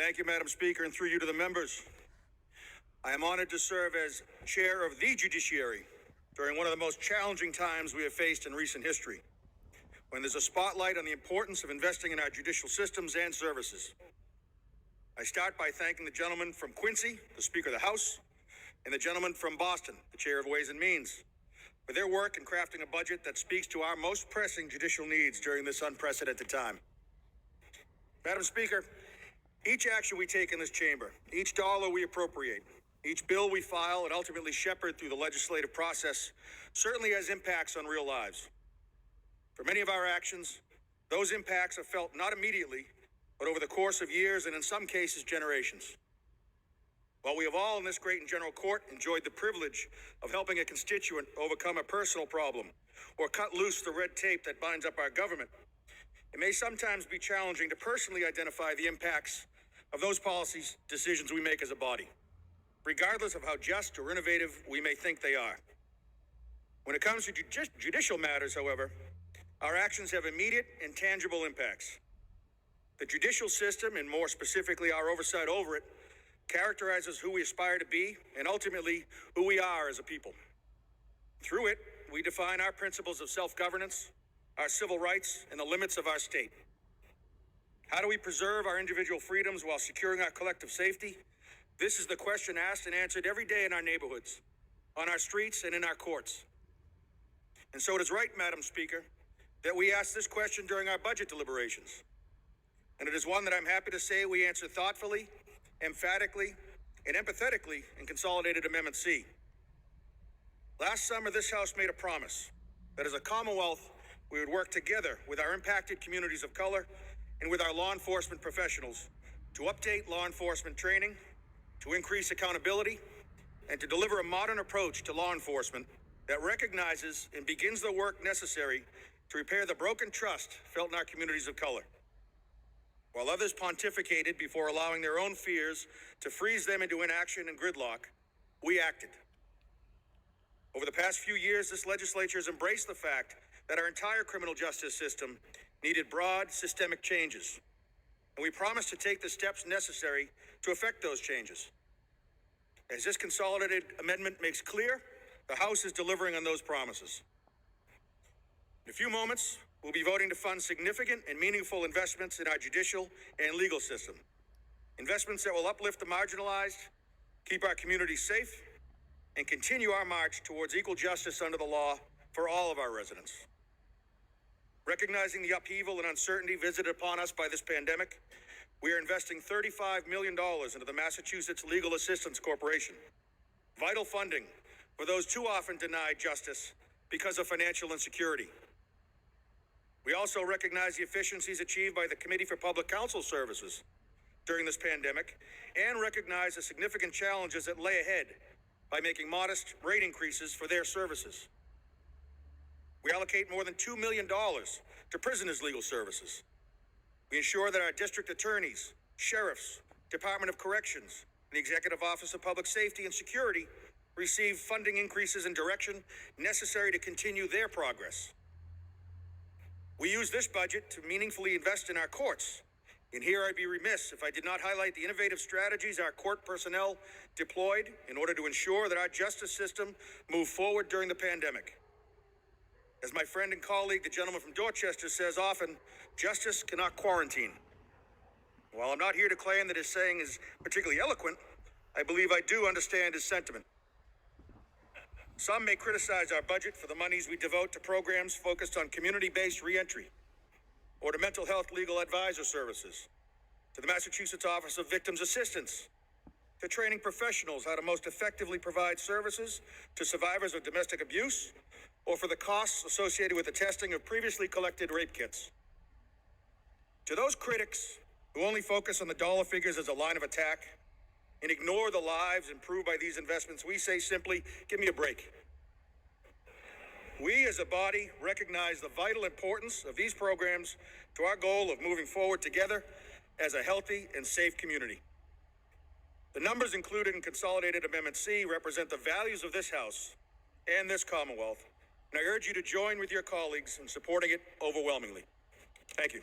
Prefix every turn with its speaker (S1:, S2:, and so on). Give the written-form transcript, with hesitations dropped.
S1: Thank you, Madam Speaker, and through you to the members. I am honored to serve as chair of the Judiciary during one of the most challenging times we have faced in recent history, when there's a spotlight on the importance of investing in our judicial systems and services. I start by thanking the gentleman from Quincy, the Speaker of the House, and the gentleman from Boston, the Chair of Ways and Means, for their work in crafting a budget that speaks to our most pressing judicial needs during this unprecedented time. Madam Speaker, each action we take in this chamber, each dollar we appropriate, each bill we file and ultimately shepherd through the legislative process certainly has impacts on real lives. For many of our actions, those impacts are felt not immediately, but over the course of years and in some cases generations. While we have all in this great and general court enjoyed the privilege of helping a constituent overcome a personal problem or cut loose the red tape that binds up our government, it may sometimes be challenging to personally identify the impacts of those policy decisions we make as a body, regardless of how just or innovative we may think they are. When it comes to judicial matters, however, our actions have immediate and tangible impacts. The judicial system, and more specifically our oversight over it, characterizes who we aspire to be and ultimately who we are as a people. Through it, we define our principles of self-governance, our civil rights, and the limits of our state. How do we preserve our individual freedoms while securing our collective safety? This is the question asked and answered every day in our neighborhoods, on our streets, and in our courts. And so it is right, Madam Speaker, that we ask this question during our budget deliberations. And it is one that I'm happy to say we answer thoughtfully, emphatically, and empathetically in Consolidated Amendment C. Last summer, this House made a promise that as a Commonwealth, we would work together with our impacted communities of color and with our law enforcement professionals to update law enforcement training, to increase accountability, and to deliver a modern approach to law enforcement that recognizes and begins the work necessary to repair the broken trust felt in our communities of color. While others pontificated before allowing their own fears to freeze them into inaction and gridlock, we acted. Over the past few years, this legislature has embraced the fact that our entire criminal justice system needed broad, systemic changes, and we promised to take the steps necessary to effect those changes. As this consolidated amendment makes clear, the House is delivering on those promises. In a few moments, we'll be voting to fund significant and meaningful investments in our judicial and legal system. Investments that will uplift the marginalized, keep our communities safe, and continue our march towards equal justice under the law for all of our residents. Recognizing the upheaval and uncertainty visited upon us by this pandemic, we are investing $35 million into the Massachusetts Legal Assistance Corporation, vital funding for those too often denied justice because of financial insecurity. We also recognize the efficiencies achieved by the Committee for Public Counsel Services during this pandemic and recognize the significant challenges that lay ahead by making modest rate increases for their services. We allocate more than $2 million to prisoners' legal services. We ensure that our district attorneys, sheriffs, Department of Corrections, and the Executive Office of Public Safety and Security receive funding increases and direction necessary to continue their progress. We use this budget to meaningfully invest in our courts. And here I'd be remiss if I did not highlight the innovative strategies our court personnel deployed in order to ensure that our justice system moved forward during the pandemic. As my friend and colleague, the gentleman from Dorchester, says often, justice cannot quarantine. While I'm not here to claim that his saying is particularly eloquent, I believe I do understand his sentiment. Some may criticize our budget for the monies we devote to programs focused on community-based reentry, or to mental health legal advisor services, to the Massachusetts Office of Victims Assistance, to training professionals how to most effectively provide services to survivors of domestic abuse, or for the costs associated with the testing of previously collected rape kits. To those critics who only focus on the dollar figures as a line of attack and ignore the lives improved by these investments, we say simply, give me a break. We as a body recognize the vital importance of these programs to our goal of moving forward together as a healthy and safe community. The numbers included in Consolidated Amendment C represent the values of this House and this Commonwealth, and I urge you to join with your colleagues in supporting it overwhelmingly. Thank you.